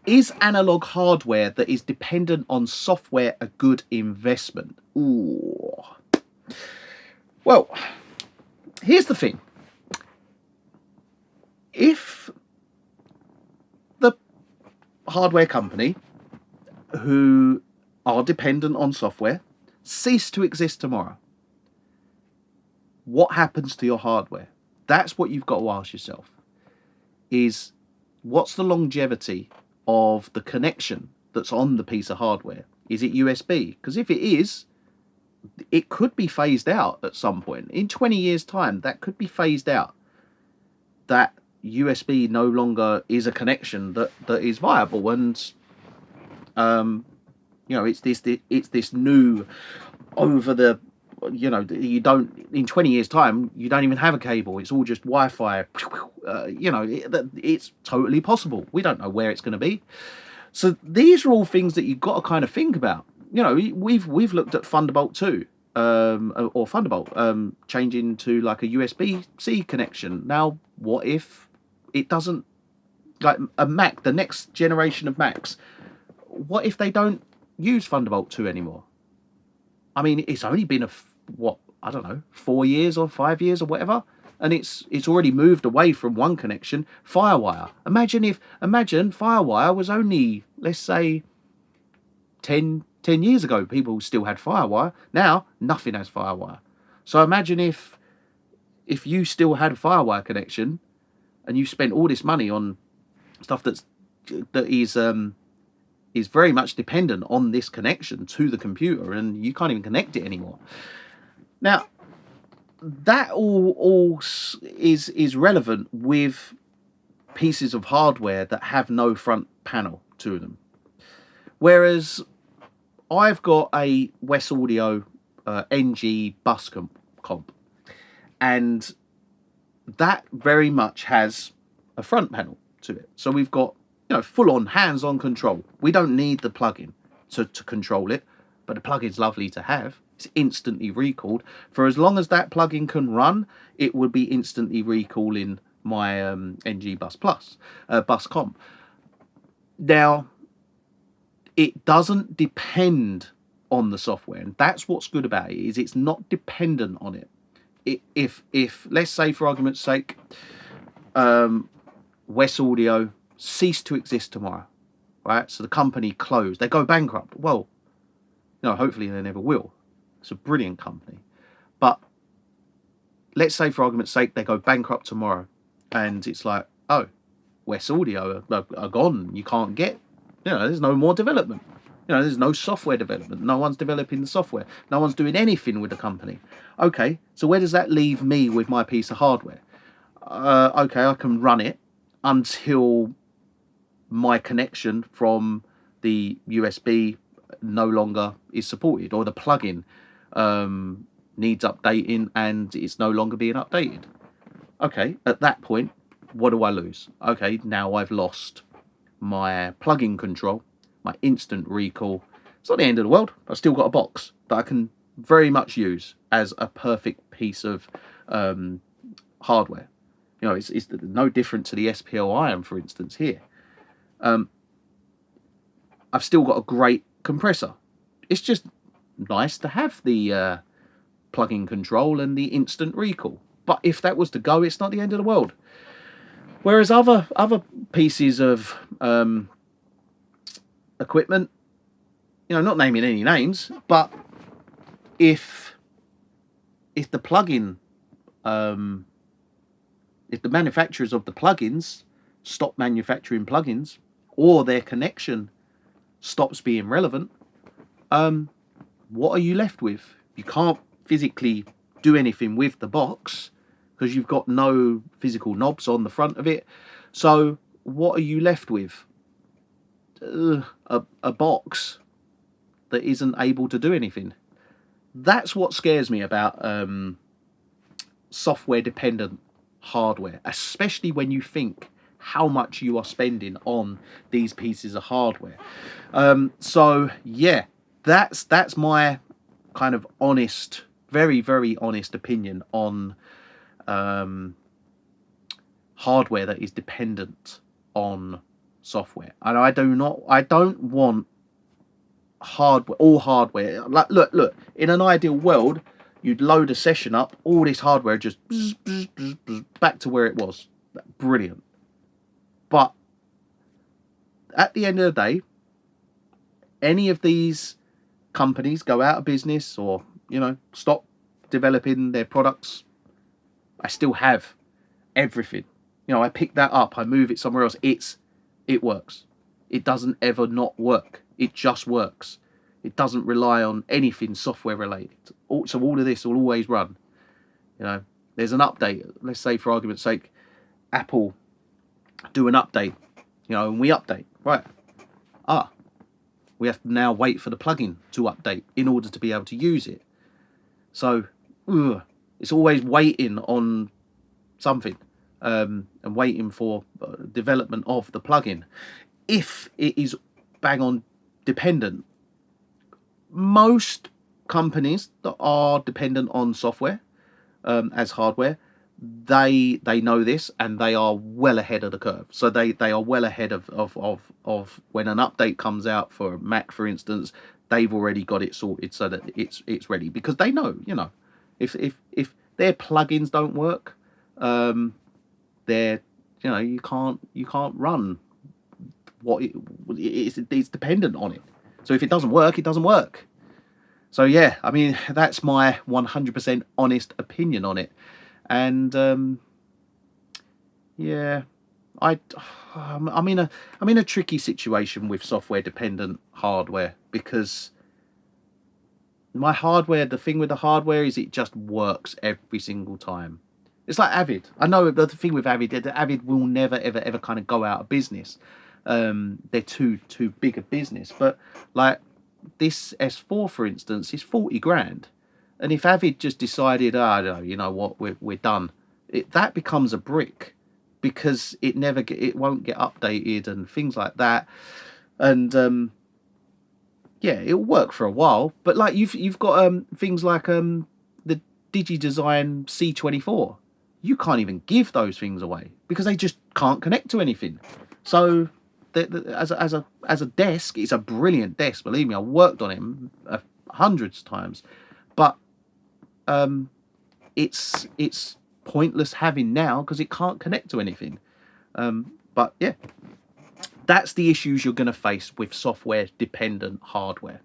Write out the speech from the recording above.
Is analog hardware that is dependent on software a good investment? Ooh. Well, here's the thing. If the hardware company who are dependent on software cease to exist tomorrow, what happens to your hardware? That's what you've got to ask yourself. Is what's the longevity of the connection that's on the piece of hardware? Is it USB? Because if it is, it could be phased out at some point. In 20 years' time, that could be phased out. That USB no longer is a connection that is viable, and it's this new over the, you don't, in 20 years' time, you don't even have a cable. It's all just Wi-Fi. It's totally possible. We don't know where it's going to be. So these are all things that you've got to kind of think about. We've looked at Thunderbolt 2 or Thunderbolt changing to like a USB-C connection. Now, what if it doesn't, like a Mac, the next generation of Macs, what if they don't use Thunderbolt 2 anymore? I mean, it's only been 4 years or 5 years or whatever, and it's already moved away from one connection, Firewire. Imagine Firewire was only, let's say, 10 years ago, people still had Firewire. Now, nothing has Firewire. So imagine if you still had a Firewire connection and you spent all this money on stuff that is very much dependent on this connection to the computer, and you can't even connect it anymore. Now, that all is relevant with pieces of hardware that have no front panel to them. Whereas I've got a West Audio NG bus comp, and that very much has a front panel to it. So we've got full-on hands-on control. We don't need the plugin to control it, but the plugin's lovely to have. It's instantly recalled. For as long as that plugin can run, it would be instantly recalling my NG bus comp. Now, it doesn't depend on the software, and that's what's good about it, is it's not dependent on it. If let's say, for argument's sake, West Audio cease to exist tomorrow, right? So the company closed, they go bankrupt. Well, hopefully they never will. It's a brilliant company. But let's say, for argument's sake, they go bankrupt tomorrow, and it's like, oh, West Audio are gone. You can't get, there's no more development. There's no software development. No one's developing the software. No one's doing anything with the company. Okay, so where does that leave me with my piece of hardware? Okay, I can run it until my connection from the USB no longer is supported, or the plugin needs updating and it's no longer being updated. Okay, at that point, what do I lose? Okay, now I've lost my plugin control, my instant recall. It's not the end of the world. I've still got a box that I can very much use as a perfect piece of hardware. It's no different to the SPL Iron, for instance, here. I've still got a great compressor. It's just nice to have the plug-in control and the instant recall. But if that was to go, it's not the end of the world. Whereas other pieces of equipment, not naming any names, but if the plugin, if the manufacturers of the plugins stop manufacturing plugins, or their connection stops being relevant, what are you left with? You can't physically do anything with the box because you've got no physical knobs on the front of it. So what are you left with? A box that isn't able to do anything. That's what scares me about software dependent hardware, especially when you think how much you are spending on these pieces of hardware. So yeah, that's my kind of honest, very, very honest opinion on hardware that is dependent on software, and I don't want hardware. Like, look. In an ideal world, you'd load a session up, all this hardware just back to where it was. Brilliant. But at the end of the day, any of these companies go out of business or, stop developing their products, I still have everything. I pick that up, I move it somewhere else. It works. It doesn't ever not work. It just works. It doesn't rely on anything software related. So all of this will always run. There's an update. Let's say, for argument's sake, Apple do an update, and we update. Right. We have to now wait for the plugin to update in order to be able to use it. So it's always waiting on something and waiting for development of the plugin. If it is bang on dependent, most companies that are dependent on software as hardware, they know this, and they are well ahead of the curve. So they are well ahead of when an update comes out for Mac, for instance. They've already got it sorted so that it's ready, because they know, if their plugins don't work, they're you can't run what it's dependent on it. So if it doesn't work, it doesn't work. So yeah, I mean, that's my 100% honest opinion on it. And yeah, I'm in a tricky situation with software dependent hardware, because the thing with the hardware is it just works every single time. It's like Avid. I know the thing with Avid, Avid will never ever kind of go out of business. They're too big a business. But like this S4, for instance, is 40 grand. And if Avid just decided, you know what, we're done, that becomes a brick, because it won't get updated and things like that. And yeah, it'll work for a while, but like you've got things like the DigiDesign C24. You can't even give those things away because they just can't connect to anything. So as a desk, it's a brilliant desk. Believe me, I worked on it hundreds of times, but it's pointless having now because it can't connect to anything. But yeah, that's the issues you're going to face with software dependent hardware.